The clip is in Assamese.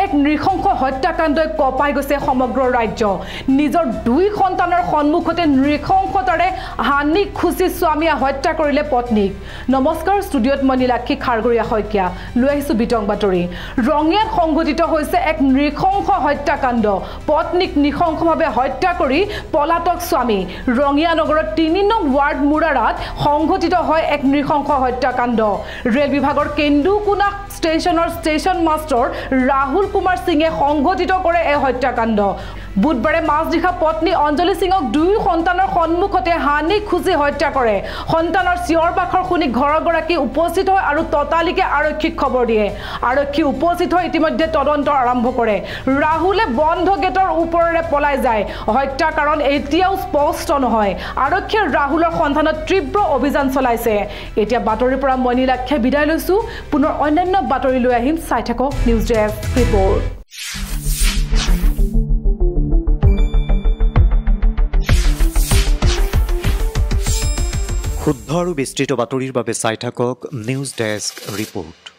এক নৃশংস হত্যাকাণ্ডই কঁপাই গৈছে সমগ্ৰ ৰাজ্য নিজৰ দুই সন্তানৰ সন্মুখতে নৃশংসতাৰে হানি খুচি স্বামীয়ে হত্যা কৰিলে পত্নীক নমস্কাৰ ষ্টুডিঅ'ত মই নীলাক্ষী খাৰগৰীয়া শইকীয়া লৈ আহিছোঁ বিতং বাতৰি ৰঙিয়াত সংঘটিত হৈছে এক নৃশংস হত্যাকাণ্ড পত্নীক নৃশংসভাৱে হত্যা কৰি পলাতক স্বামী ৰঙিয়া নগৰৰ ৩ নং ৱাৰ্ড মুৰাৰাত সংঘটিত হয় এক নৃশংস হত্যাকাণ্ড ৰেল বিভাগৰ কেন্দুকুনা ষ্টেচনৰ ষ্টেচন মাষ্টাৰ ৰাহুল কুমাৰ সিঙে সংঘটিত কৰে এই হত্যাকাণ্ড বুধবাৰে মাজনিশা পত্নী অঞ্জলি সিঙক দুই সন্তানৰ সন্মুখতে হানি খুচি হত্যা কৰে সন্তানৰ চিঞৰ বাখৰ শুনি ঘৰৰ গৰাকী উপস্থিত হয় আৰু ততালিকে আৰক্ষীক খবৰ দিয়ে আৰক্ষী উপস্থিত হৈ ইতিমধ্যে তদন্ত আৰম্ভ কৰে ৰাহুলে বন্ধ গেটৰ ওপৰেৰে পলাই যায় হত্যাৰ কাৰণ এতিয়াও স্পষ্ট নহয় আৰক্ষীয়ে ৰাহুলৰ সন্ধানত তীব্ৰ অভিযান চলাইছে এতিয়া বাতৰিৰ পৰা মই নীলাক্ষী বিদায় লৈছো পুনৰ অন্যান্য বাতৰি লৈ আহিম চাই থাকক নিউজ ডেস্ক ৰিপৰ্ট শুদ্ধ আৰু বিস্তৃত বাতৰিৰ বাবে চাই থাকক নিউজ ডেস্ক ৰিপৰ্ট।